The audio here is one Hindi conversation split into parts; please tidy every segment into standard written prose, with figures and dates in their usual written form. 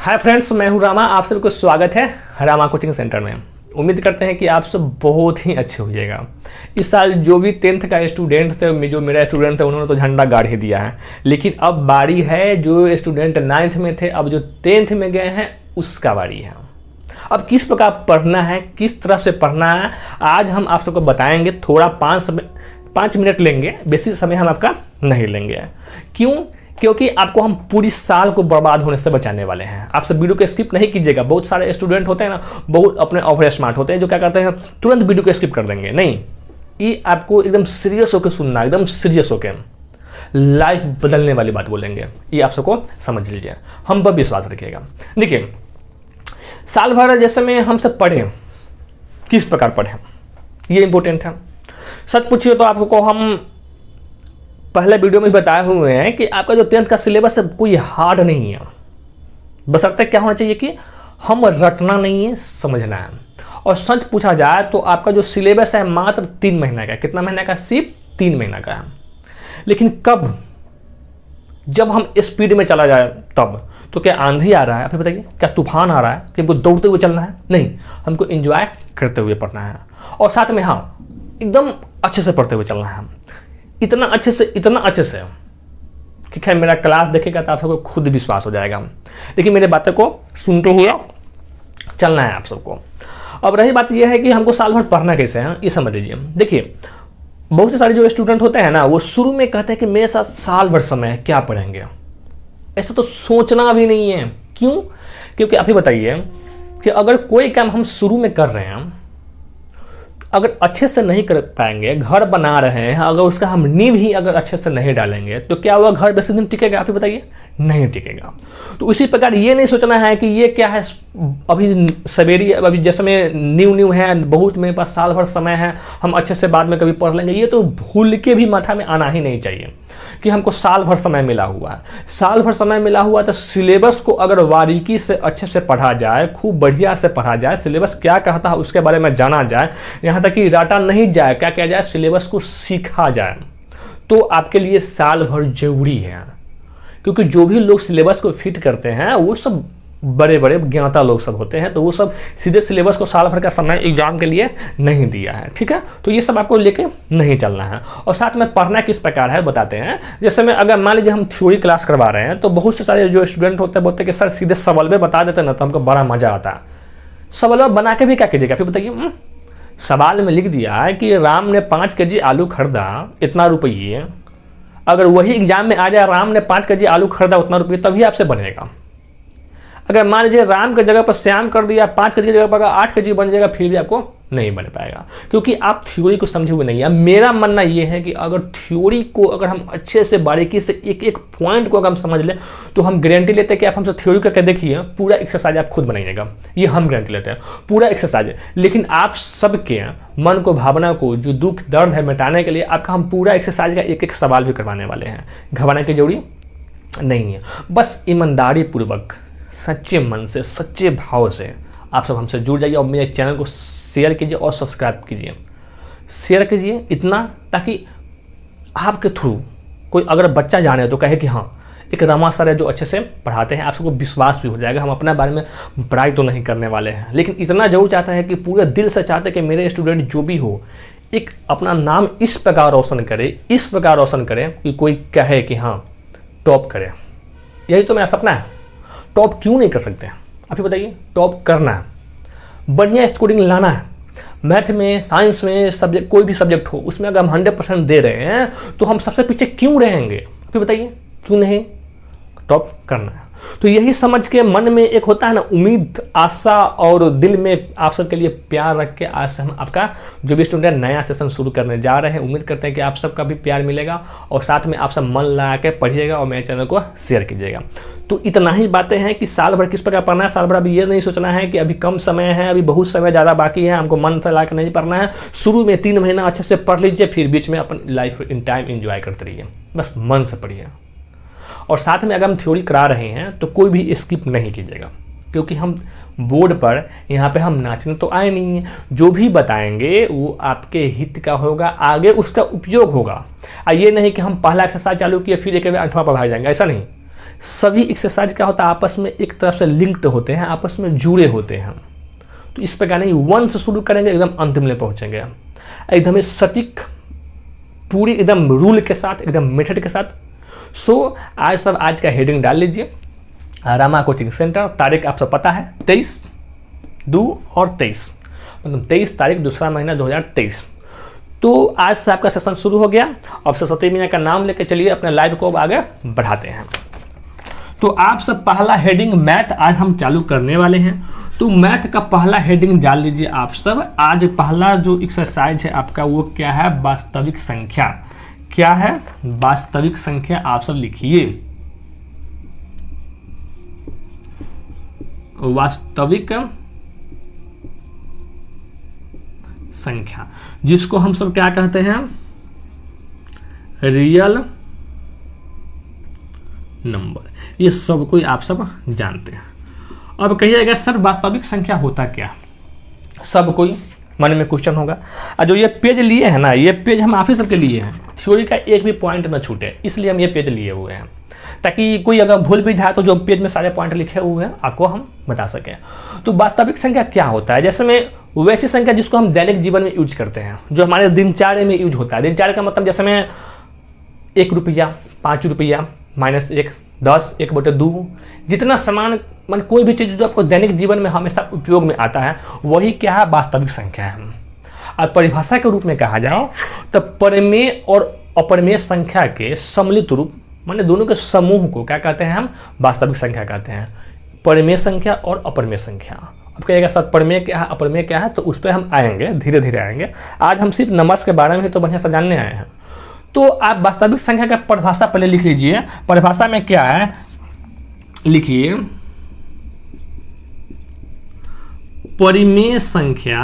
हाय फ्रेंड्स, मैं हूं रामा। आप सबको स्वागत है रामा कोचिंग सेंटर में। उम्मीद करते हैं कि आप सब बहुत ही अच्छे होइएगा। इस साल जो भी 10th का स्टूडेंट थे, जो मेरा स्टूडेंट थे, उन्होंने तो झंडा गाड़ ही दिया है। लेकिन अब बारी है जो स्टूडेंट 9th में थे, अब जो 10th में गए हैं उसका बारी है। अब किस प्रकार पढ़ना है, किस तरह से पढ़ना है, आज हम आप सबको बताएंगे। थोड़ा 5 मिनट लेंगे, बेसी समय हम आपका नहीं लेंगे। क्यों? क्योंकि आपको हम पूरी साल को बर्बाद होने से बचाने वाले हैं। आप सब वीडियो को स्किप नहीं कीजिएगा। बहुत सारे स्टूडेंट होते हैं ना, बहुत अपने ओवर स्मार्ट होते हैं, जो क्या करते हैं तुरंत वीडियो को स्किप कर देंगे। नहीं, ये आपको एकदम सीरियस होकर सुनना, एकदम सीरियस होकर लाइफ बदलने वाली बात बोलेंगे। ये आप सबको समझ लीजिए, हम पर विश्वास रखिएगा। देखिए, साल भर जैसे में हम सब पढ़े, किस प्रकार पढ़े, ये इंपॉर्टेंट है। सच पूछिए तो आपको हम पहले वीडियो में बताए हुए हैं कि आपका जो 10th का सिलेबस है कोई हार्ड नहीं है। बशर्ते क्या होना चाहिए कि हम रटना नहीं है, समझना है। और सच पूछा जाए तो आपका जो सिलेबस है मात्र 3 महीना का। कितना महीना का? सिर्फ 3 महीना का है। लेकिन कब? जब हम स्पीड में चला जाए तब। तो क्या आंधी आ रहा है, आप बताइए? क्या तूफान आ रहा है कि हमको दौड़ते हुए चलना है? नहीं, हमको एंजॉय करते हुए पढ़ना है। और साथ में हाँ, एकदम अच्छे से पढ़ते हुए चलना है। इतना अच्छे से कि खैर मेरा क्लास देखेगा तो आप सबको खुद विश्वास हो जाएगा। लेकिन मेरे बातों को सुनते हुए चलना है आप सबको। अब रही बात यह है कि हमको साल भर पढ़ना कैसे है, ये समझ लीजिए। देखिए, बहुत से सारे जो स्टूडेंट होते हैं ना, वो शुरू में कहते हैं कि मेरे साथ साल भर समय है, क्या पढ़ेंगे। ऐसा तो सोचना भी नहीं है। क्यों? क्योंकि आप ही बताइए कि अगर कोई काम हम शुरू में कर रहे हैं, अगर अच्छे से नहीं कर पाएंगे, घर बना रहे हैं, अगर उसका हम नींव ही अगर अच्छे से नहीं डालेंगे तो क्या वह घर बेसी दिन टिकेगा? आप ही बताइए, नहीं टिकेगा। तो इसी प्रकार ये नहीं सोचना है कि ये क्या है, अभी सवेरी, अभी जैसे में न्यू है, बहुत मेरे पास साल भर समय है, हम अच्छे से बाद में कभी पढ़ लेंगे। ये तो भूल के भी माथा में आना ही नहीं चाहिए कि हमको साल भर समय मिला हुआ है। साल भर समय मिला हुआ तो सिलेबस को अगर बारीकी से अच्छे से पढ़ा जाए, खूब बढ़िया से पढ़ा जाए, सिलेबस क्या कहता है उसके बारे में जाना जाए, यहाँ तक कि डाटा नहीं जाए, क्या किया जाए, सिलेबस को सीखा जाए, तो आपके लिए साल भर जरूरी है। क्योंकि जो भी लोग सिलेबस को फिट करते हैं वो सब बड़े बड़े ज्ञाता लोग सब होते हैं, तो वो सब सीधे सिलेबस को साल भर का समय एग्जाम के लिए नहीं दिया है। ठीक है, तो ये सब आपको लेके नहीं चलना है। और साथ में पढ़ना किस प्रकार है बताते हैं। जैसे में अगर मान लीजिए हम थ्योरी क्लास करवा रहे हैं, तो बहुत से सारे जो स्टूडेंट होते हैं बोलते हैं कि सर सीधे सवाल में बता देते ना तो हमको बड़ा मजा आता है। सवाल में बना के भी क्या कीजिएगा फिर बताइए। सवाल में लिख दिया है कि राम ने 5 kg आलू खरीदा, इतना रुपये। अगर वही एग्जाम में आ जाए राम ने 5 kg आलू खरीदा, उतना रुपये, तभी आपसे बनेगा। अगर मान लीजिए राम की जगह पर श्याम कर दिया, 5 kg की जगह पर 8 kg बन जाएगा, फिर भी आपको नहीं बन पाएगा, क्योंकि आप थ्योरी को समझे हुए नहीं है। मेरा मानना यह है कि अगर थ्योरी को अगर हम अच्छे से बारीकी से एक एक पॉइंट को अगर हम समझ लें, तो हम गारंटी लेते हैं कि आप हमसे थ्योरी करके देखिए, पूरा एक्सरसाइज आप खुद बनाइएगा। ये हम गारंटी लेते हैं, पूरा एक्सरसाइज। लेकिन आप सबके मन को, भावना को, जो दुख दर्द है मिटाने के लिए आपका हम पूरा एक्सरसाइज का एक एक सवाल भी करवाने वाले हैं। घबराने की जरूरी नहीं है। बस ईमानदारी पूर्वक, सच्चे मन से, सच्चे भाव से आप सब हमसे जुड़ जाइए और मेरे चैनल को शेयर कीजिए और सब्सक्राइब कीजिए। शेयर कीजिए इतना ताकि आपके थ्रू कोई अगर बच्चा जाने तो कहे कि हाँ, एक रामा सर है जो अच्छे से पढ़ाते हैं, आप सबको विश्वास भी हो जाएगा। हम अपने बारे में बड़ाई तो नहीं करने वाले हैं, लेकिन इतना जरूर चाहता है कि पूरे दिल से चाहते हैं कि मेरे स्टूडेंट जो भी हो, एक अपना नाम इस प्रकार रोशन करे, इस प्रकार रोशन करे कि कोई कहे कि हाँ टॉप करे। यही तो मेरा सपना है। टॉप क्यों नहीं कर सकते हैं आप ही बताइए? टॉप करना है, बढ़िया स्कोरिंग लाना है। मैथ में, साइंस में, सब्जेक्ट कोई भी सब्जेक्ट हो, उसमें अगर हम 100% दे रहे हैं तो हम सबसे पीछे क्यों रहेंगे? आप ही बताइए, क्यों नहीं? टॉप करना है। तो यही समझ के मन में एक होता है ना उम्मीद, आशा, और दिल में आप सबके लिए प्यार रख के आज से हम आपका जो भी स्टूडेंट नया सेशन शुरू करने जा रहे हैं, उम्मीद करते हैं कि आप सबका भी प्यार मिलेगा और साथ में आप सब मन लगा के पढ़िएगा और मेरे चैनल को शेयर कीजिएगा। तो इतना ही बातें हैं कि साल भर किस प्रकार पढ़ना है। साल भर अभी ये नहीं सोचना है कि अभी कम समय है, अभी बहुत समय ज़्यादा बाकी है, हमको मन से ला के नहीं पढ़ना है। शुरू में 3 महीना अच्छे से पढ़ लीजिए, फिर बीच में अपन लाइफ इन टाइम एंजॉय करते रहिए। बस मन से पढ़िए। और साथ में अगर हम थ्योरी करा रहे हैं तो कोई भी स्किप नहीं कीजिएगा, क्योंकि हम बोर्ड पर यहाँ पे हम नाचने तो आए नहीं हैं। जो भी बताएंगे वो आपके हित का होगा, आगे उसका उपयोग होगा। ये नहीं कि हम पहला एक्सरसाइज चालू किए फिर एक 8वां पर भाग जाएंगे, ऐसा नहीं। सभी एक्सरसाइज क्या होता है, आपस में एक तरफ से लिंक्ड होते हैं, आपस में जुड़े होते हैं। तो इस प्रकार नहीं, 1 से शुरू करेंगे एकदम अंतिम में पहुंचेंगे, एकदम सटीक पूरी एकदम रूल के साथ, एकदम मेथड के साथ। सो आज का हेडिंग डाल लीजिए, रामा कोचिंग सेंटर। तारीख आप सब पता है 23/2 और 23, मतलब 23 तारीख दूसरा महीना 2023। तो आज से आपका सेशन शुरू हो गया। अब सरस्वती मैया का नाम लेकर चलिए अपने लाइव को आगे बढ़ाते हैं। तो आप सब पहला हेडिंग मैथ आज हम चालू करने वाले हैं। तो मैथ का पहला हेडिंग डाल लीजिए आप सब। आज पहला जो एक्सरसाइज है आपका वो क्या है, वास्तविक संख्या। क्या है, वास्तविक संख्या। आप सब लिखिए वास्तविक संख्या, जिसको हम सब क्या कहते हैं, रियल नंबर। ये सब कोई आप सब जानते हैं। अब कहिएगा सर वास्तविक संख्या होता क्या, सब कोई मन में क्वेश्चन होगा। और जो ये पेज लिए हैं ना, ये पेज हम आप ही सबके लिए हैं, थ्योरी का एक भी पॉइंट न छूटे, इसलिए हम ये पेज लिए हुए हैं, ताकि कोई अगर भूल भी जाए तो जो पेज में सारे पॉइंट लिखे हुए हैं आपको हम बता सकें। तो वास्तविक संख्या क्या होता है, जैसे में वैसी संख्या जिसको हम दैनिक जीवन में यूज करते हैं, जो हमारे दिनचर्या में यूज होता है। दिनचर्या का मतलब जैसे में 1 रुपया, 5 रुपया, -1, 10, 1/2, जितना सामान मतलब कोई भी चीज़ जो आपको दैनिक जीवन में हमेशा उपयोग में आता है, वही क्या है, वास्तविक संख्या है। और परिभाषा के रूप में कहा जाओ तो परिमेय और अपरिमेय संख्या के सम्मिलित रूप, माने दोनों के समूह को क्या कहते हैं, हम वास्तविक संख्या कहते हैं। परिमेय संख्या और अपरिमेय संख्या। अब कहिएगा सर परिमेय क्या है, अपरिमेय क्या है, तो उस पर हम आएंगे, धीरे धीरे आएंगे। आज हम सिर्फ नंबर्स के बारे में ही तो बढ़िया से जानने आए हैं। तो आप वास्तविक संख्या का परिभाषा पहले लिख लीजिए। परिभाषा में क्या है, लिखिए परिमेय संख्या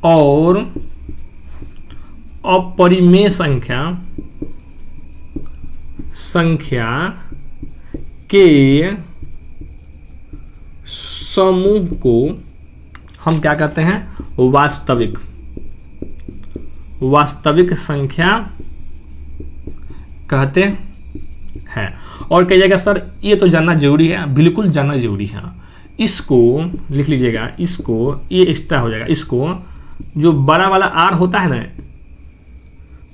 और अपरिमेय संख्या के समूह को हम क्या कहते हैं, वास्तविक संख्या कहते हैं। और कहिएगा सर ये तो जानना जरूरी है, बिल्कुल जानना जरूरी है। इसको लिख लीजिएगा, इसको ये एक्स्ट्रा हो जाएगा। इसको जो बड़ा वाला आर होता है ना,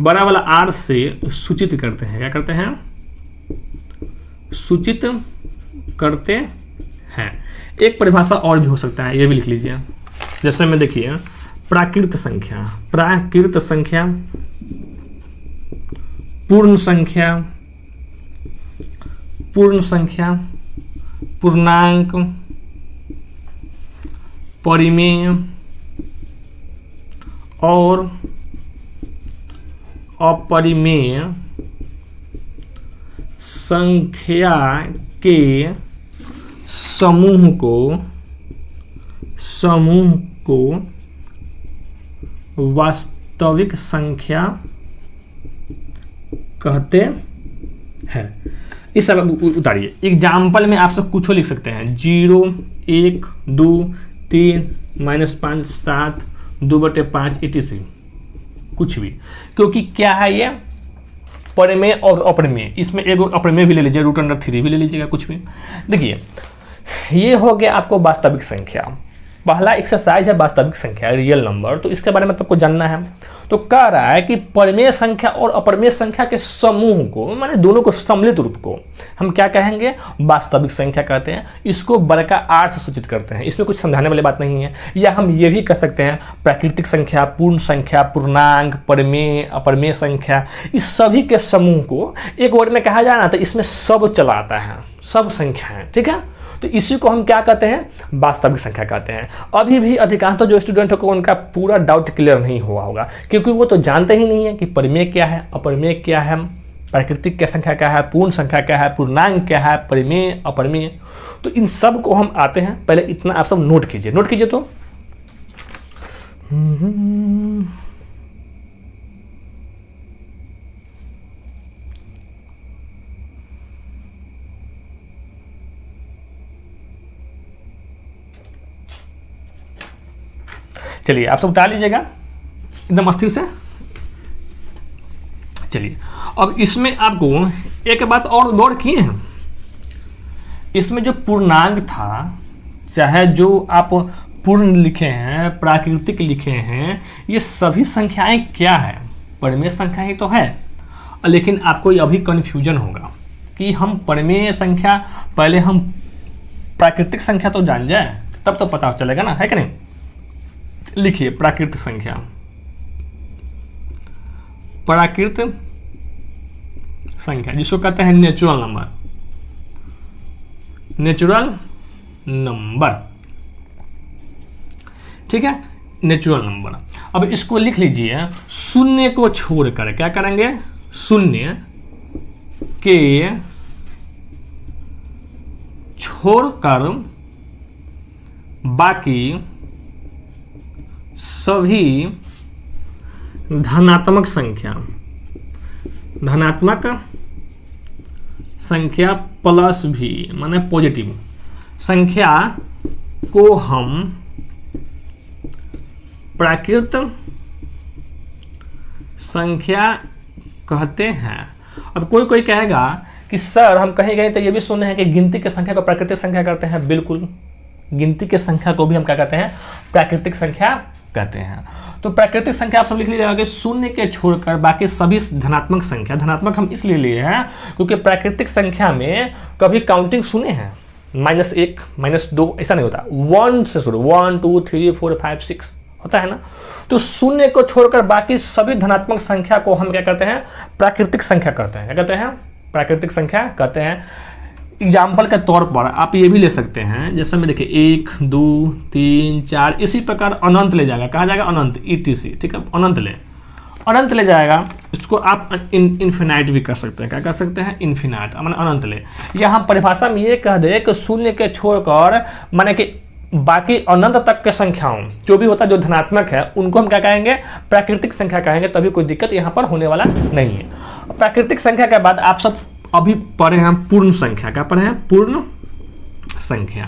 बड़ा वाला आर से सूचित करते हैं। क्या करते हैं, सूचित करते हैं। एक परिभाषा और भी हो सकता है, ये भी लिख लीजिए। जैसे में देखिए प्राकृत संख्या, प्राकृत संख्या, पूर्ण संख्या, पूर्ण संख्या, पूर्णांक, परिमेय और अपरिमेय संख्या के समूह को वास्तविक संख्या कहते हैं। इस सब उतारिए। एग्जाम्पल में आप सब कुछ लिख सकते हैं, 0, 1, 2, 3, -5, 7, 2/5 etc, कुछ भी। क्योंकि क्या है ये परिमेय और अपरिमेय, इसमें एक अपरिमेय भी ले लीजिए, √3 भी ले लीजिएगा, कुछ भी। देखिए ये हो गया आपको वास्तविक संख्या। पहला एक्सरसाइज है वास्तविक संख्या, रियल नंबर। तो इसके बारे में आपको जानना है। तो कह रहा है कि परिमेय संख्या और अपरिमेय संख्या के समूह को, माने दोनों को सम्मिलित रूप को हम क्या कहेंगे, वास्तविक संख्या कहते हैं। इसको बड़का आर से सूचित करते हैं, इसमें कुछ समझाने वाली बात नहीं है। या हम ये भी कह सकते हैं प्राकृतिक संख्या, पूर्ण संख्या, पूर्णांक, परिमेय, अपरिमेय संख्या, इस सभी के समूह को एक वर्ड में कहा जाए ना तो इसमें सब चला आता है, सब संख्याएं, ठीक है। तो इसी को हम क्या कहते हैं, वास्तविक संख्या कहते हैं। अभी भी अधिकांश जो स्टूडेंट को उनका पूरा डाउट क्लियर नहीं हुआ होगा, क्योंकि वो तो जानते ही नहीं है कि परिमेय क्या है, अपरिमेय क्या है, प्राकृतिक क्या संख्या क्या है, पूर्ण संख्या क्या है, पूर्णांक क्या है, परिमेय, अपरिमेय। तो इन सब को हम आते हैं। पहले इतना आप सब नोट कीजिए, नोट कीजिए। तो चलिए आप सब डाल लीजिएगा एकदम अस्थिर से। चलिए अब इसमें आपको एक बात और गौर किए हैं, इसमें जो पूर्णांक था, चाहे जो आप पूर्ण लिखे हैं, प्राकृतिक लिखे हैं, ये सभी संख्याएं क्या है? परिमेय संख्या ही तो है। लेकिन आपको अभी कन्फ्यूजन होगा कि हम परिमेय संख्या, पहले हम प्राकृतिक संख्या तो जान जाए तब तो पता चलेगा ना, है कि नहीं? लिखिए प्राकृतिक संख्या, प्राकृतिक संख्या जिसको कहते हैं नेचुरल नंबर, नेचुरल नंबर, ठीक है, नेचुरल नंबर। अब इसको लिख लीजिए, शून्य को छोड़कर क्या करेंगे? शून्य के छोड़कर बाकी सभी धनात्मक संख्या, धनात्मक संख्या प्लस भी माने पॉजिटिव संख्या को हम प्राकृतिक संख्या कहते हैं। अब कोई कहेगा कि सर हम कहीं गए तो ये भी सुने हैं कि गिनती की संख्या को प्राकृतिक संख्या करते हैं। बिल्कुल, गिनती की संख्या को भी हम क्या कहते हैं? प्राकृतिक संख्या कहते हैं। तो प्राकृतिक संख्या आप सब लिख लीजिएगा कि शून्य के छोड़कर बाकी सभी धनात्मक संख्या, धनात्मक हम इसलिए लिए हैं क्योंकि प्राकृतिक संख्या में कभी काउंटिंग सुने हैं -1 -2 ऐसा नहीं होता, 1 से शुरू, 1 2 3 4 5 6 होता है ना। तो शून्य को छोड़कर बाकी सभी धनात्मक संख्या को हम क्या कहते हैं? प्राकृतिक संख्या कहते हैं। क्या कहते हैं? प्राकृतिक संख्या कहते हैं। एग्जाम्पल के तौर पर आप ये भी ले सकते हैं, जैसे में देखिए 1 2 3 4 इसी प्रकार अनंत ले जाएगा, कहा जाएगा अनंत, ETC, ठीक है, अनंत ले जाएगा। इसको आप इन्फिनाइट भी कर सकते हैं। क्या कर सकते हैं? इन्फिनाइट माने अनंत ले। या हम परिभाषा में ये कह दे कि शून्य के छोड़कर माने कि बाकी अनंत तक के संख्याओं जो भी होता है जो धनात्मक है उनको हम क्या कहेंगे? प्राकृतिक संख्या कहेंगे। तभी कोई दिक्कत यहाँ पर होने वाला नहीं है। प्राकृतिक संख्या के बाद आप सब अभी पढ़े हैं पूर्ण संख्या। क्या पढ़े हैं? पूर्ण संख्या।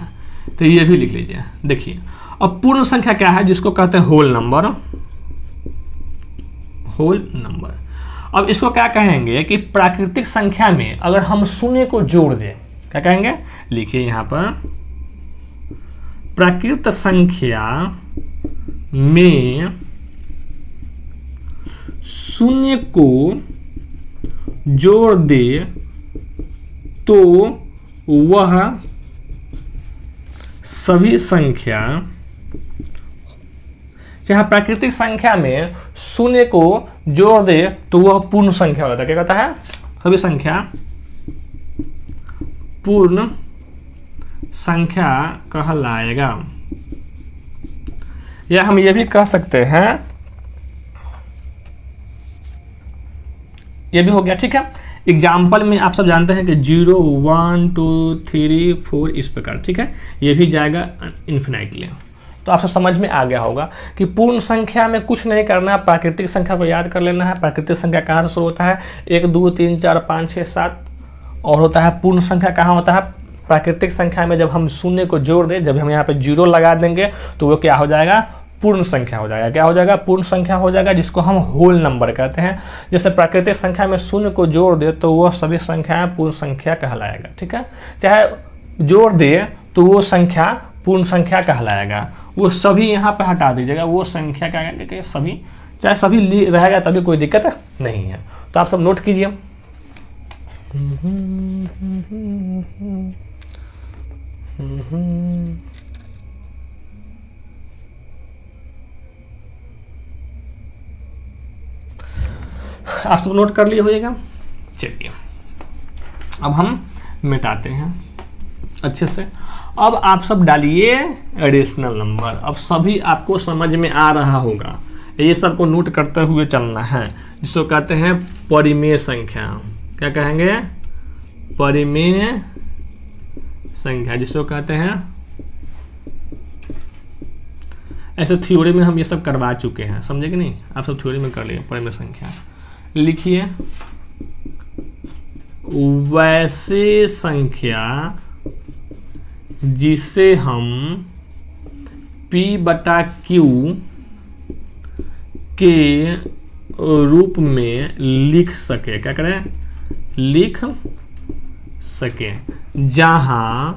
तो ये भी लिख लीजिए। देखिए अब पूर्ण संख्या क्या है? जिसको कहते हैं होल नंबर, होल नंबर। अब इसको क्या कहेंगे कि प्राकृतिक संख्या में अगर हम शून्य को जोड़ दें, क्या कहेंगे? लिखिए यहाँ पर, प्राकृत संख्या में शून्य को जोड़ दे तो वह सभी संख्या, चाहे प्राकृतिक संख्या में शून्य को जोड़ दे तो वह पूर्ण संख्या होता है। क्या कहता है? सभी संख्या पूर्ण संख्या कहलाएगा। या हम ये भी कह सकते हैं, ये भी हो गया, ठीक है। एग्जाम्पल में आप सब जानते हैं कि 0 1 2 3 4 इस प्रकार, ठीक है। ये भी जाएगा इन्फिनाइटली। तो आप सब समझ में आ गया होगा कि पूर्ण संख्या में कुछ नहीं करना, प्राकृतिक संख्या को याद कर लेना है। प्राकृतिक संख्या कहाँ से शुरू होता है? 1 2 3 4 5 6 7 और होता है। पूर्ण संख्या कहाँ होता है? प्राकृतिक संख्या में जब हम शून्य को जोड़ दें, जब हम यहाँ पे 0 लगा देंगे तो वो क्या हो जाएगा? पूर्ण संख्या हो जाएगा। क्या हो जाएगा? पूर्ण संख्या हो जाएगा, जिसको हम होल नंबर कहते हैं। जैसे प्राकृतिक संख्या में शून्य को जोड़ दे तो वह सभी संख्याएं पूर्ण संख्या कहलाएगा, ठीक है। चाहे जोड़ दे तो वो संख्या पूर्ण संख्या कहलाएगा। वो सभी यहाँ पे हटा दीजिएगा, वो संख्या क्या कहेंगे? सभी, चाहे सभी रहेगा तभी कोई दिक्कत नहीं है। तो आप सब नोट कीजिए। आप सब नोट कर लिए होइएगा। चलिए अब हम मिटाते हैं अच्छे से। अब आप सब डालिए एडिशनल नंबर। अब सभी आपको समझ में आ रहा होगा, ये सब को नोट करते हुए चलना है, जिसको कहते हैं परिमेय संख्या। क्या कहेंगे? परिमेय संख्या, जिसको कहते हैं, ऐसे थ्योरी में हम ये सब करवा चुके हैं, समझे कि नहीं? आप सब थ्योरी में कर लिए परिमेय संख्या। लिखिए वैसे संख्या जिसे हम P/Q के रूप में लिख सके। क्या करें? लिख सके, जहां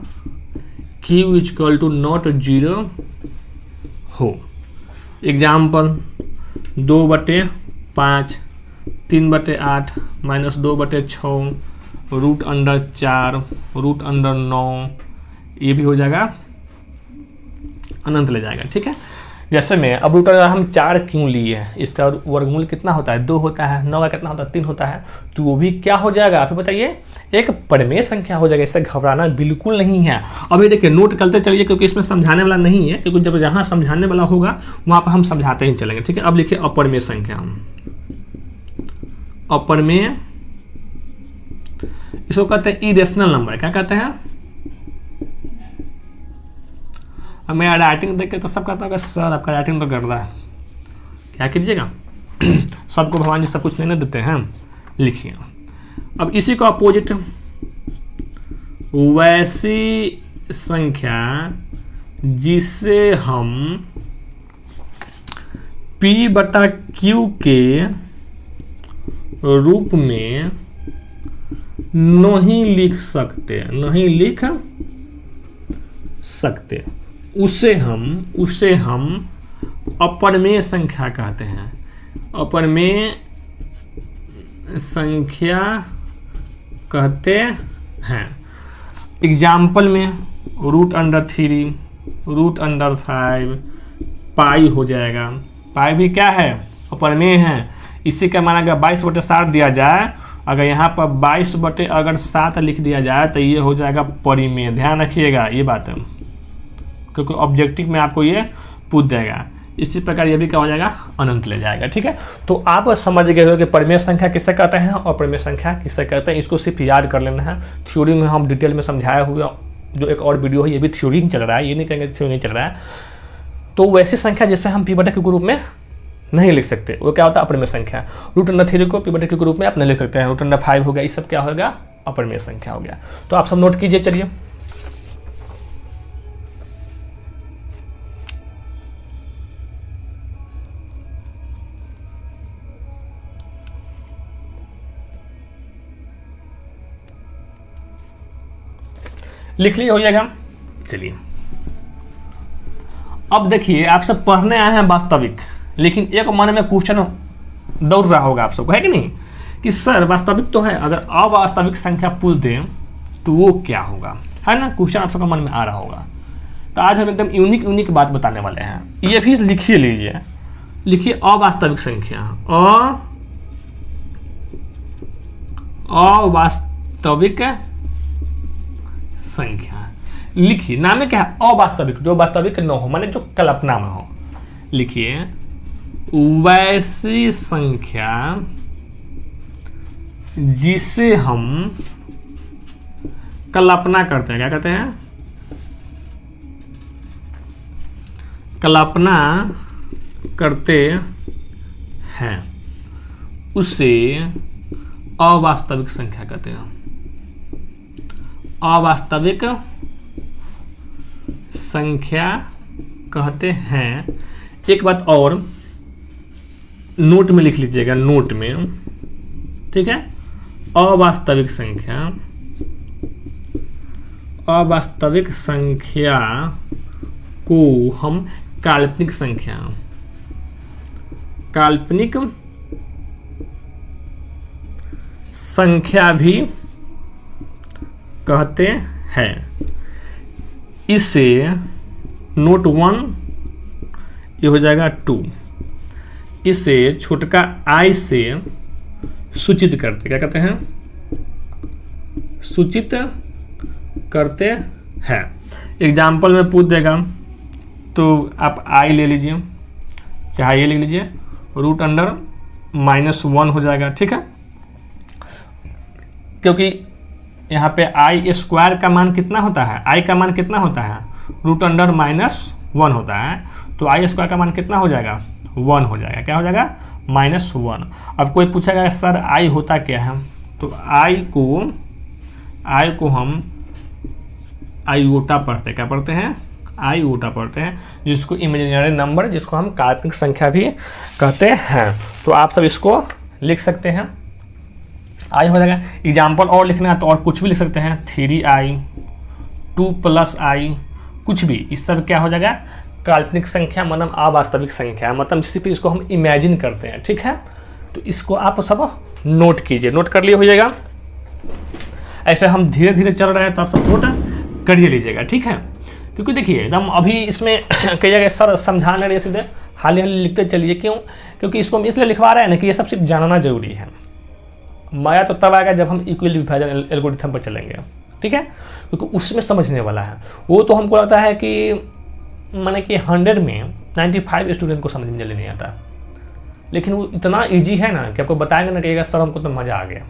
q इक्वल टू नॉट 0 हो। एग्जाम्पल 2/5, 3/8, -2/6, √4, √9, ये भी हो जाएगा, अनंत ले जाएगा। ठीक है, जैसे में अब रूट अगर हम 4 क्यों लिए हैं, इसका वर्गमूल कितना होता है, 2 होता है, 9 का कितना होता है, 3 होता है, तो वो भी क्या हो जाएगा आप बताइए, एक परिमेय संख्या हो जाएगा। इससे घबराना बिल्कुल नहीं है। अभी देखिए नोट करते चलिए, क्योंकि इसमें समझाने वाला नहीं है, क्योंकि जब जहाँ समझाने वाला होगा वहाँ पर हम समझाते ही चलेंगे। ठीक है, अब लिखिए अपरिमेय संख्या। अपरिमेय इसको कहते हैं इरेशनल नंबर। क्या कहते हैं? अब मेरा राइटिंग देख के तो सब कहता होगा सर आपका राइटिंग तो गड़बड़ है, क्या कीजिएगा सबको भगवान जी सब कुछ नहीं देते हैं। लिखिए अब इसी को अपोजिट, वैसी संख्या जिसे हम P/Q के रूप में नहीं लिख सकते, उसे हम अपरिमेय संख्या कहते हैं। अपरिमेय संख्या कहते हैं। एग्जाम्पल में √3, √5, पाई हो जाएगा। पाई भी क्या है? अपरिमेय है। इसी का माना अगर 22/7 दिया जाए, अगर यहाँ पर 22/7 लिख दिया जाए तो ये हो जाएगा परिमेय। ध्यान रखिएगा ये बात है, क्योंकि ऑब्जेक्टिव में आपको ये पूछ जाएगा। इसी प्रकार ये भी क्या हो जाएगा? अनंत ले जाएगा। ठीक है, तो आप समझ गए हो कि परिमेय संख्या किसे कहते हैं और अपरिमेय संख्या किसे कहते हैं। इसको सिर्फ याद कर लेना है। थ्योरी में हम डिटेल में समझाया हुआ जो एक और वीडियो है, ये भी थ्योरी ही चल रहा है, ये नहीं कहेंगे थ्योरी नहीं चल रहा है। तो वैसी संख्या जैसे हम P/Q के रूप में नहीं लिख सकते, वो क्या होता है? अपरिमेय संख्या। √3 को P/Q के रूप में आप नहीं लिख सकते हैं। √5 हो गया, ये सब क्या होगा? अपरिमेय संख्या हो गया। तो आप सब नोट कीजिए। चलिए लिख लिए हो जाएगा। चलिए अब देखिए, आप सब पढ़ने आए हैं वास्तविक, लेकिन एक मन में क्वेश्चन दौड़ रहा होगा आप सबको, है कि नहीं, कि सर वास्तविक तो है, अगर अवास्तविक संख्या पूछ दें तो वो क्या होगा, है ना? क्वेश्चन आप सबका मन में आ रहा होगा। तो आज हम एकदम यूनिक बात बताने वाले हैं। ये भी लिखिए लीजिए, लिखिए अवास्तविक संख्या। अवास्तविक संख्या लिखिए, नाम में क्या है? अवास्तविक, जो वास्तविक न हो, माने जो कल्पना में हो। लिखिए वैसी संख्या जिसे हम कल्पना करते हैं। क्या कहते हैं? कल्पना करते हैं, उसे अवास्तविक संख्या कहते हैं। अवास्तविक संख्या कहते हैं। एक बात और नोट में लिख लीजिएगा, नोट में, ठीक है? अवास्तविक संख्या को हम काल्पनिक संख्या भी कहते हैं। इसे नोट 1 ये हो जाएगा 2, इसे छोटका i से सूचित करते, क्या कहते हैं? सूचित करते हैं। एग्जाम्पल में पूछ देगा तो आप i ले लीजिए, चाहे ये ले लीजिए, √-1 हो जाएगा। ठीक है, क्योंकि यहाँ पे i² का मान कितना होता है? i का मान कितना होता है? √-1 होता है। तो i² का मान कितना हो जाएगा? 1 हो जाएगा। क्या हो जाएगा? -1। अब कोई पूछेगा सर i होता क्या है, तो i को हम आयोटा पढ़ते हैं। क्या पढ़ते हैं? आयोटा पढ़ते हैं, जिसको इमेजिनरी नंबर, जिसको हम काल्पनिक संख्या भी कहते हैं। तो आप सब इसको लिख सकते हैं। आई हो जाएगा। एग्जाम्पल और लिखना है तो और कुछ भी लिख सकते हैं, 3i 2 + i कुछ भी, इस सब क्या हो जाएगा काल्पनिक संख्या, मतलब अवास्तविक संख्या, मतलब जिस पे इसको हम इमेजिन करते हैं, ठीक है। तो इसको आप सब नोट कीजिए, नोट कर लिए हो जाएगा। ऐसे हम धीरे धीरे चल रहे हैं तो आप सब नोट करिए लीजिएगा, ठीक है। क्योंकि देखिए एकदम अभी इसमें कई जगह सर समझा नहीं रहे सीधे, हाल ही लिखते चलिए। क्यों? क्योंकि इसको हम इसलिए लिखवा रहे हैं ना कि ये सब सिर्फ जानना जरूरी है। माया तो तब आएगा जब हम इक्वल विभाजन एल्गोरिथम पर चलेंगे, ठीक है, क्योंकि उसमें समझने वाला है। वो तो हमको लगता है कि माने कि 100 में 95 स्टूडेंट को समझ में जल्दी नहीं आता, लेकिन वो इतना ईजी है ना कि आपको बताएंगे ना कहिएगा सर हमको तो मज़ा आ गया।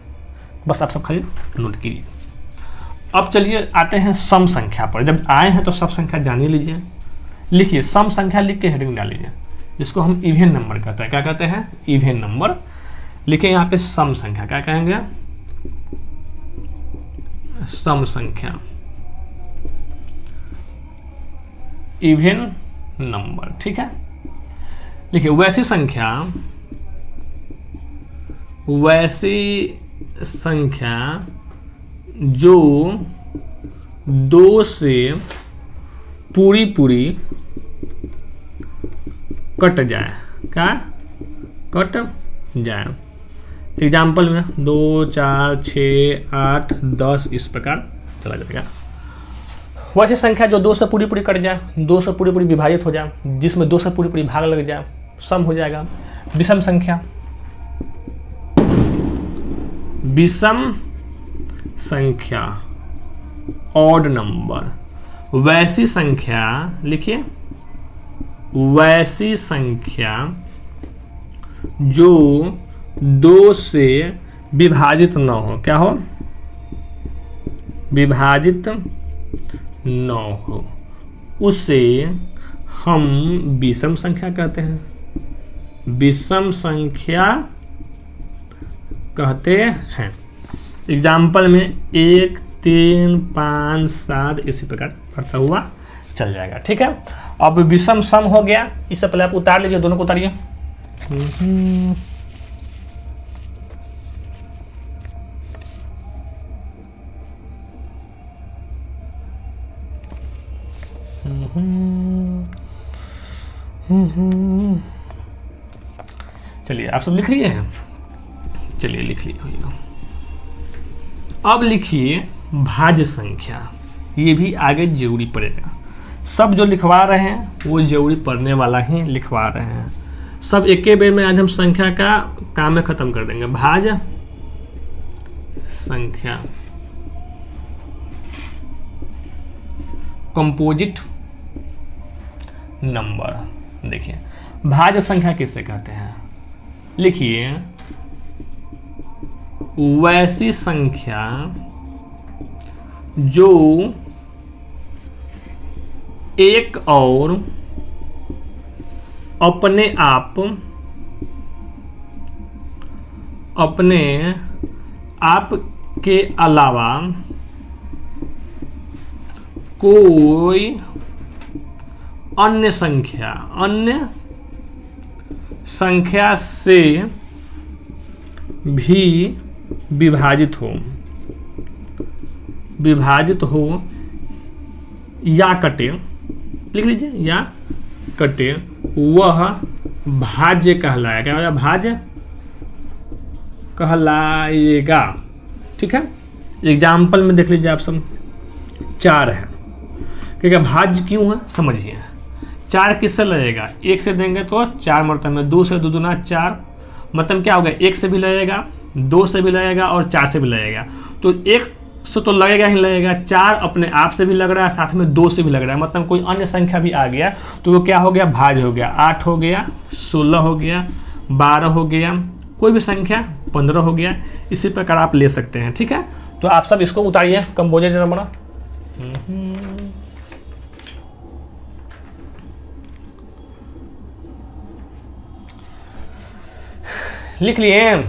बस आप सब खाली नोट कीजिए। अब चलिए आते हैं सम संख्या पर। जब आए हैं तो सब संख्या जान ही लीजिए। लिखिए सम संख्या, लिख के हेडिंग डाल लीजिए, जिसको हम इवेन नंबर कहते हैं। क्या कहते हैं? Even number. लिखिए यहाँ पे सम संख्या, क्या कहेंगे? सम संख्या, इवेन नंबर, ठीक है। लिखिए वैसी संख्या जो 2 से पूरी कट जाए। क्या? कट जाए। एग्जाम्पल में 2, 4, 6, 8, 10 इस प्रकार चला जाएगा। वैसी संख्या जो 2 से पूरी कट जाए, 2 से पूरी विभाजित हो जाए, जिसमें 2 से पूरी भाग लग जाए, सम हो जाएगा। विषम संख्या, विषम संख्या, ऑड नंबर। वैसी संख्या, लिखिए वैसी संख्या जो 2 से विभाजित न हो। क्या हो? विभाजित न हो, उसे हम विषम संख्या कहते हैं। विषम संख्या कहते हैं। एग्जाम्पल में 1, 3, 5, 7 इसी प्रकार बढ़ता हुआ चल जाएगा, ठीक है। अब विषम सम हो गया। इससे पहले आप उतार लीजिए, दोनों को उतारिए। चलिए आप सब लिख लिए हैं? चलिए लिख लिए। अब लिखिए भाज्य संख्या। ये भी आगे जरूरी पड़ेगा। सब जो लिखवा रहे हैं वो जरूरी पढ़ने वाला ही लिखवा रहे हैं। सब एक ही बेर में आज हम संख्या का काम में खत्म कर देंगे। भाज्य संख्या, कंपोजिट नंबर। देखिए भाज्य संख्या किससे कहते हैं? लिखिए वैसी संख्या जो एक और अपने आप के अलावा कोई अन्य संख्या से भी विभाजित हो या कटे। लिख लीजिए, या कटे, वह भाज्य कहलाएगा। क्या भाज्य कहलाएगा? ठीक है। एग्जाम्पल में देख लीजिए आप सब, 4 है। क्या भाज्य क्यों है समझिए। 4 किससे लगेगा? 1 से देंगे तो 4 मरतबे में, 2 से 2 दूना 4, मतलब क्या होगा? 1 से भी लगेगा, 2 से भी लगेगा और 4 से भी लगेगा। तो 1 से तो लगेगा ही लगेगा, 4 अपने आप से भी लग रहा है, साथ में 2 से भी लग रहा है, मतलब कोई अन्य संख्या भी आ गया तो वो क्या हो गया? भाज्य हो गया। 8 हो गया, 16 हो गया, 12 हो गया, कोई भी संख्या 15 हो गया। इसी प्रकार आप ले सकते हैं, ठीक है। तो आप सब इसको उतारिए कंपोजिट नंबर। लिख लिए?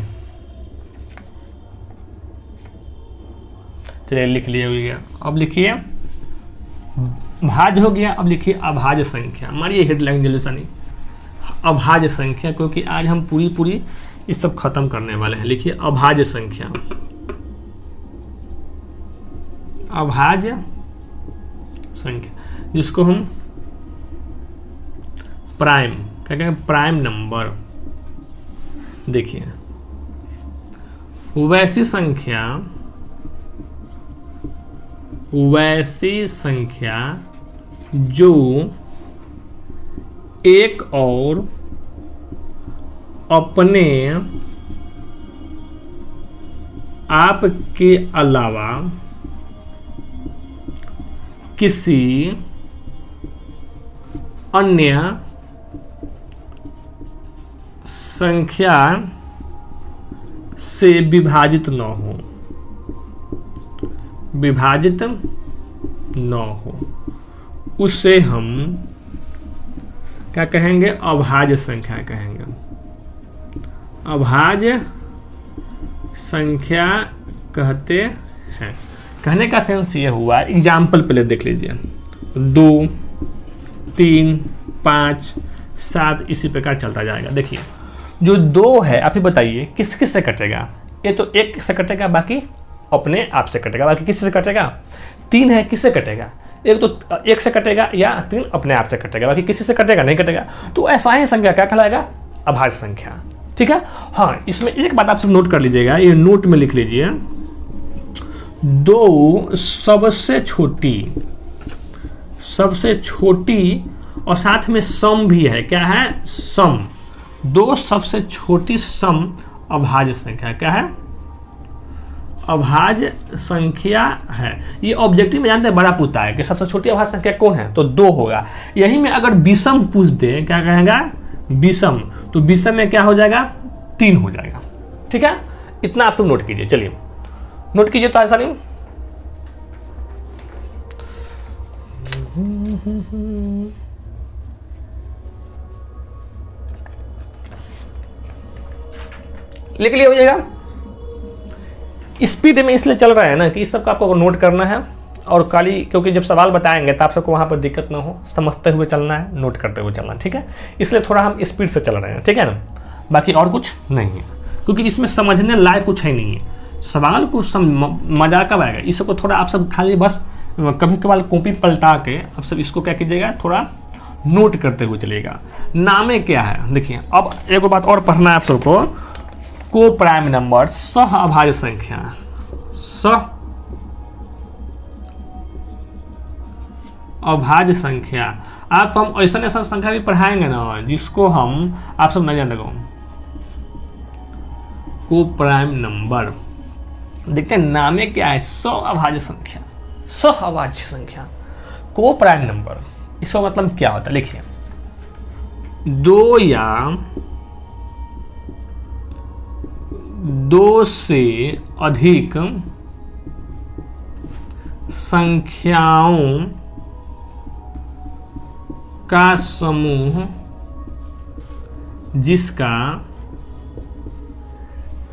चलिए लिख लिए हो गया। अब लिखिए भाज्य हो गया। अब लिखिए अभाज्य संख्या। मारिए हेडलाइन जल्दी सा नहीं। अभाज्य संख्या, क्योंकि आज हम पूरी ये सब खत्म करने वाले हैं। लिखिए अभाज्य संख्या, अभाज्य संख्या जिसको हम प्राइम क्या कहें, प्राइम नंबर। देखिए वैसी संख्या जो एक और अपने आप के अलावा किसी अन्य संख्या से विभाजित न हो, विभाजित न हो, उसे हम क्या कहेंगे, अभाज्य संख्या कहेंगे। अभाज्य संख्या कहते हैं। कहने का सेंस ये हुआ, एग्जाम्पल पहले देख लीजिए, 2, 3, 5, 7 इसी प्रकार चलता जाएगा। देखिए जो 2 है आप ही बताइए किस किस से कटेगा, ये तो 1 से कटेगा, बाकी अपने आप से कटेगा, बाकी किस से कटेगा। 3 है किससे कटेगा, एक तो 1 से कटेगा या 3 अपने आप से कटेगा, बाकी किसी से कटेगा नहीं कटेगा। तो ऐसा ही संख्या क्या कहलाएगा, अभाज्य संख्या। ठीक है। हाँ इसमें एक बात आप सब नोट कर लीजिएगा, ये नोट में लिख लीजिए, 2 सबसे छोटी और साथ में सम भी है। क्या है, सम। 2 सबसे छोटी सम अभाज्य संख्या क्या है, अभाज्य संख्या है। ये ऑब्जेक्टिव में जानते हैं बड़ा पूछता है कि सबसे छोटी अभाज्य संख्या कौन है, तो 2 होगा। यही में अगर विषम पूछ दे, क्या कहेगा, विषम, तो विषम में क्या हो जाएगा, 3 हो जाएगा। ठीक है, इतना आप सब नोट कीजिए। चलिए नोट कीजिए, तो ऐसा नहीं लिख लिया हो जाएगा। स्पीड में इसलिए चल रहा है ना कि इस सब का आपको नोट करना है, और खाली क्योंकि जब सवाल बताएंगे तो आप सबको वहाँ पर दिक्कत ना हो, समझते हुए चलना है, नोट करते हुए चलना है। ठीक है, इसलिए थोड़ा हम स्पीड से चल रहे हैं। ठीक है ना, बाकी और कुछ नहीं है, क्योंकि इसमें समझने लायक कुछ है नहीं है। सवाल को मजा कब आएगा, इस सबको थोड़ा आप सब खाली बस कभी कभार कॉपी पलटा के आप सब इसको क्या कीजिएगा, थोड़ा नोट करते हुए चलिएगा। नामे क्या है, देखिए अब एक बात और पढ़ना है आप सबको, को प्राइम नंबर, सह अभाज्य संख्या, सह अभाज्य संख्या। आपको हम ऐसा संख्या भी पढ़ाएंगे ना जिसको हम आप सब नहीं जानते हो, को प्राइम नंबर। देखते हैं नामे क्या है, सह अभाज्य संख्या, सह अभाज्य संख्या, को प्राइम नंबर। इसका मतलब क्या होता है, लिखिए 2 या 2 से अधिक संख्याओं का समूह जिसका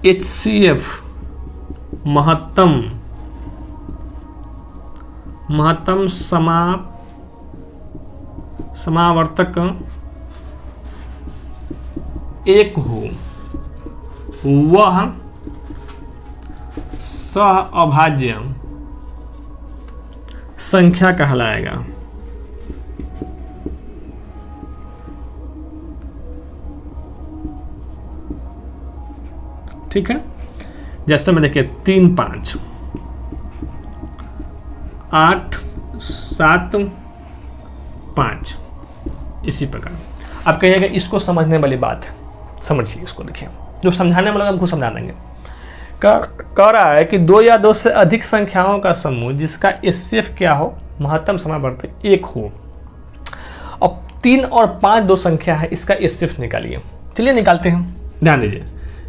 HCF महत्तम समावर्तक 1 हो, वह सह अभाज्य संख्या कहलाएगा। ठीक है, जैसे में देखिए 3, 5, 8, 7, 5 इसी प्रकार। आप कहिएगा इसको समझने वाली बात है, समझिए इसको। देखिए जो समझाने वाला हमको समझा देंगे। कह रहा है कि 2 या 2 से अधिक संख्याओं का समूह जिसका HCF क्या हो, महत्तम समावर्तक 1 हो। अब 3 और 5 दो संख्या है, इसका HCF निकालिए। चलिए निकालते हैं, ध्यान दीजिए।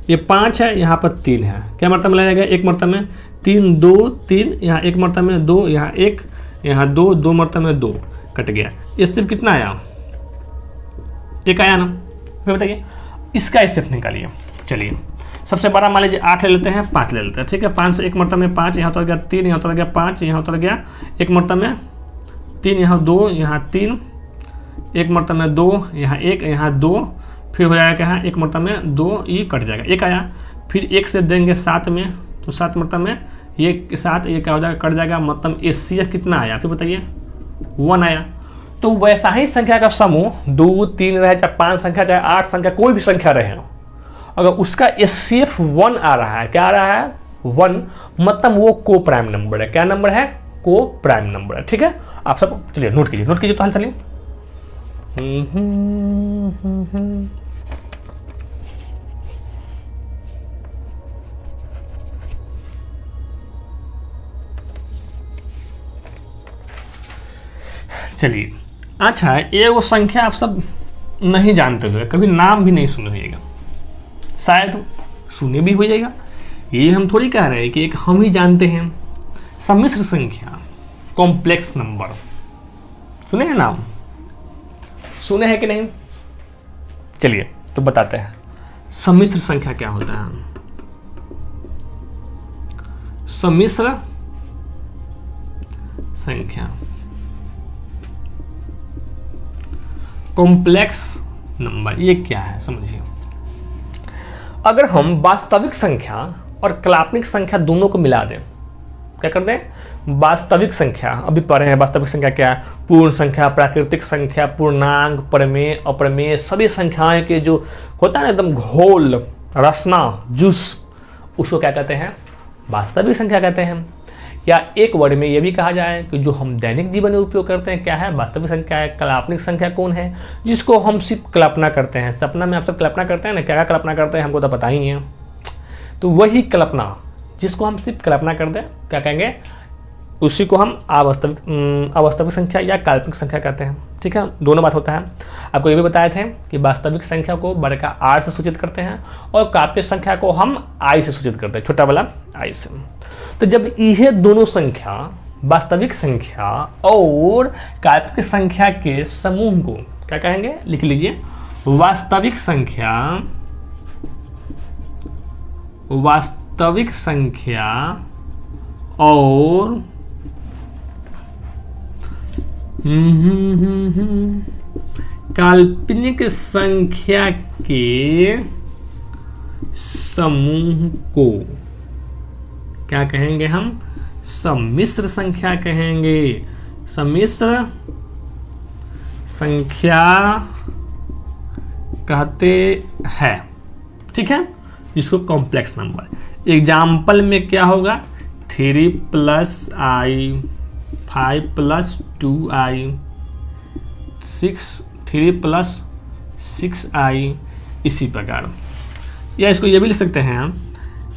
ये 5 है, यहाँ पर 3 है, क्या मर्तबा में लगेगा, 1 मर्तबा में 3, 2, 3, यहाँ 1 मर्तबा में 2, यहाँ 1, यहाँ 2, 2 मर्तबा में 2 कट गया। HCF कितना आया, 1 आया ना, फिर बताइए इसका HCF निकालिए। चलिए सबसे बड़ा मान लीजिए 8 ले लेते हैं, 5 ले लेते हैं। ठीक है, 5 से 1 मर्तबा में 5, यहाँ उतर गया 3, यहाँ उतर गया 5, यहाँ उतर गया 1 मर्तबा में 3, यहाँ 2, यहाँ 3, 1 मर्तबा में 2, यहाँ 1, यहाँ 2, फिर हो जाएगा क्या है, 1 मरतबा में 2 ये कट जाएगा, 1 आया। फिर 1 से देंगे 7 में, तो 7 मरतबा में ये के साथ ये क्या हो जाएगा, कट जाएगा। मतलब HCF कितना आया फिर बताइए, 1 आया। तो वैसा ही संख्या का समूह 2, 3 रहे, चाहे 5 संख्या, चाहे 8 संख्या, कोई भी संख्या रहे, अगर उसका HCF 1 आ रहा है, क्या आ रहा है, 1, मतलब वो को प्राइम नंबर है। क्या नंबर है, को प्राइम नंबर है। ठीक है, आप सब चलिए नोट कीजिए तो हल चलिए। चलिए, अच्छा ये वो संख्या आप सब नहीं जानते हुए, कभी नाम भी नहीं सुने होइएगा, शायद सुने भी होइएगा। ये हम थोड़ी कह रहे हैं कि एक हम ही जानते हैं, सम्मिश्र संख्या, कॉम्प्लेक्स नंबर, सुने हैं नाम, सुने हैं कि नहीं? चलिए तो बताते हैं सम्मिश्र संख्या क्या होता है। सम्मिश्र संख्या, कॉम्प्लेक्स नंबर, ये क्या है समझिए। अगर हम वास्तविक संख्या और काल्पनिक संख्या दोनों को मिला दें, क्या कर दें, वास्तविक संख्या, अभी पढ़े हैं वास्तविक संख्या क्या है, पूर्ण संख्या, प्राकृतिक संख्या, पूर्णांक, प्रमेय, अप्रमेय, सभी संख्याएं के जो होता है ना एकदम घोल, रसना, जूस, उसको क्या कहते हैं, वास्तविक संख्या कहते हैं। या एक वर्ड में यह भी कहा जाए कि जो हम दैनिक जीवन में उपयोग करते हैं क्या है, वास्तविक संख्या है। काल्पनिक संख्या कौन है, जिसको हम सिर्फ कल्पना करते हैं। सपना में आप सब कल्पना करते हैं ना, क्या क्या कल्पना करते हैं हमको तो पता ही है। तो वही कल्पना जिसको हम सिर्फ कल्पना कर दें, क्या कहेंगे, उसी को हम अवास्तविक संख्या या काल्पनिक संख्या कहते हैं। ठीक है, दोनों बात होता है। आपको ये भी बताए थे कि वास्तविक संख्या को बड़का आर से सूचित करते हैं और काल्पनिक संख्या को हम आई से सूचित करते हैं, छोटा वाला आई से। तो जब यह दोनों संख्या, वास्तविक संख्या और काल्पनिक संख्या के समूह को क्या कहेंगे, लिख लीजिए, वास्तविक संख्या, वास्तविक संख्या और काल्पनिक संख्या के समूह को क्या कहेंगे हम, सम्मिश्र संख्या कहेंगे। सम्मिश्र संख्या कहते हैं। ठीक है, जिसको कॉम्प्लेक्स नंबर, एग्जाम्पल में क्या होगा, 3 + i, 5 + 2i, 3 + 6i, इसी प्रकार। या इसको ये भी लिख सकते हैं,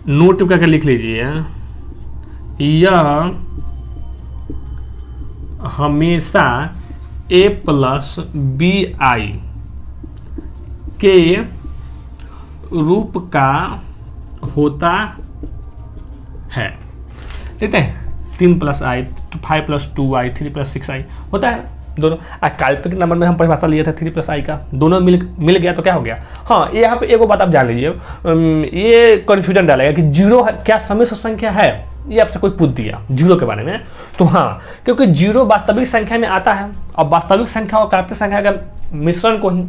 नोट करके लिख लीजिए, यह हमेशा a + bi के रूप का होता है। देखते हैं, 3 + i, 5 + 2i, 3 + 6i होता है दोनों। काल्पनिक नंबर में हम परिभाषा लिए थे 3 + i का, दोनों मिल गया तो क्या हो गया। हाँ, ये यहाँ पे एक बात आप जान लीजिए, ये कन्फ्यूजन डालेगा कि जीरो क्या सम्मिश्र संख्या है, ये आपसे कोई पूछ दिया जीरो के बारे में, तो हाँ, क्योंकि जीरो वास्तविक संख्या में आता है और वास्तविक संख्या और काल्पनिक संख्या का मिश्रण को ही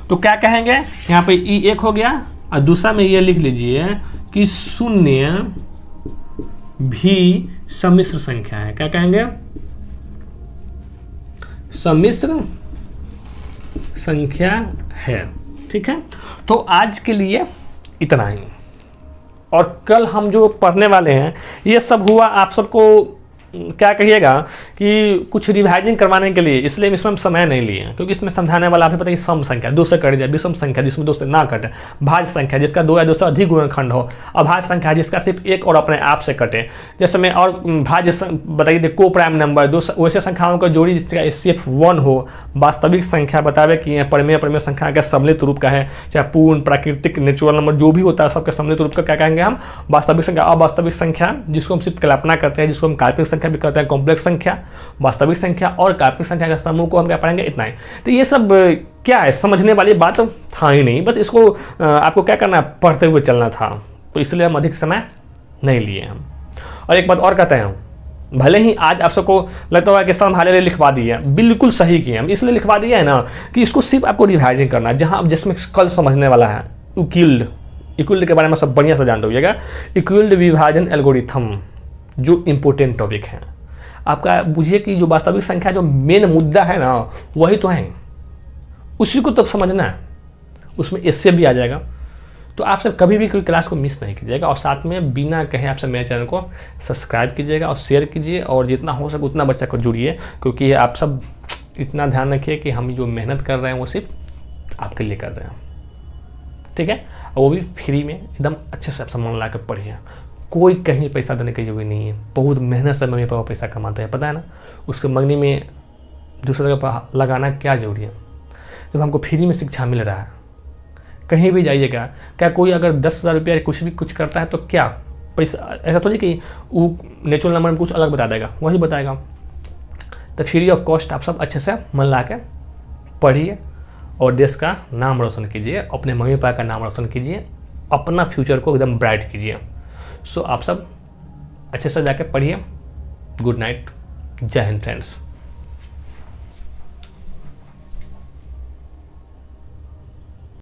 तो क्या कहेंगे, यहाँ पे ई एक हो गया और दूसरा में ये लिख लीजिए कि 0 भी सम्मिश्र संख्या है। क्या कहेंगे, सम्मिश्र संख्या है। ठीक है, तो आज के लिए इतना ही, और कल हम जो पढ़ने वाले हैं ये सब हुआ आप सबको क्या कहिएगा कि कुछ रिवाइजिंग करवाने के लिए, इसलिए इसमें हम समय नहीं लिए, क्योंकि इसमें समझाने वाला आपको पता है कि सम संख्या 2 से कट जाए, विषम संख्या जिसमें 2 से ना कटे, भाज्य संख्या जिसका 2 या 2 से अधिक गुणनखंड हो, अभाज्य संख्या जिसका सिर्फ एक और अपने आप से कटे, जैसे में और भाज्य बताइए को प्राइम नंबर, वैसे संख्याओं का जोड़ी जिसका HCF 1 हो, वास्तविक संख्या बतावे कि प्रमेय प्रमेय संख्या का सम्मिलित रूप का है, चाहे पूर्ण, प्राकृतिक, नेचुरल नंबर जो भी होता है सबके सम्मिलित रूप का क्या कहेंगे हम, वास्तविक संख्या। अवास्तविक संख्या जिसको हम सिर्फ कल्पना करते हैं, जिसको हम काल्पनिक संख्या भी कहते हैं, कॉम्प्लेक्स संख्या, वास्तविक संख्या और काल्पनिक संख्या का समूह को हम क्या पढ़ेंगे, इतना ही। तो ये सब क्या है, समझने वाली बात था ही नहीं, बस इसको आपको क्या करना है, पढ़ते हुए चलना था, तो इसलिए हम अधिक समय नहीं लिए हम। और एक बात और कहते हैं भले ही आज आप सबको लगता होगा कि सर हमारे लिए लिखवा दिए, बिल्कुल सही किए हम, इसलिए लिखवा दिया है ना कि इसको सिर्फ आपको रिवाइजिंग करना है, जहाँ जिसमें कल समझने वाला है इक्विल्ड के बारे में सब बढ़िया से जानते होइएगा। इक्विल्ड विभाजन एल्गोरिथम जो इम्पोर्टेंट टॉपिक है आपका, बुझिए कि जो वास्तविक संख्या जो मेन मुद्दा है ना वही तो है, उसी को तब समझना है, उसमें एससे भी आ जाएगा। तो आप सब कभी भी कोई क्लास को मिस नहीं कीजिएगा, और साथ में बिना कहे आप सब मेरे चैनल को सब्सक्राइब कीजिएगा और शेयर कीजिए, और जितना हो सके उतना बच्चा को जुड़िए, क्योंकि आप सब इतना ध्यान रखिए कि हम जो मेहनत कर रहे हैं वो सिर्फ आपके लिए कर रहे हैं, ठीक है, और वो भी फ्री में एकदम अच्छे से आप सब मन ला कर पढ़िए। कोई कहीं पैसा देने की जरूरत नहीं है, बहुत मेहनत से मम्मी पापा पैसा कमाते हैं, पता है ना, उसके मंगनी में दूसरे जगह पर लगाना क्या जरूरी है, जब हमको फ्री में शिक्षा मिल रहा है। कहीं भी जाइएगा, क्या कोई अगर 10,000 रुपया कुछ करता है तो क्या पैसा ऐसा तो नहीं कि वो नेचुरल नंबर में कुछ अलग बता देगा, वही बताएगा। तो फ्री ऑफ कॉस्ट आप सब अच्छे से मन ला के पढ़िए और देश का नाम रोशन कीजिए, अपने मम्मी पापा का नाम रोशन कीजिए, अपना फ्यूचर को एकदम ब्राइट कीजिए। सो आप सब अच्छे से जाके पढ़िए। गुड नाइट, जय हिंद फ्रेंड्स।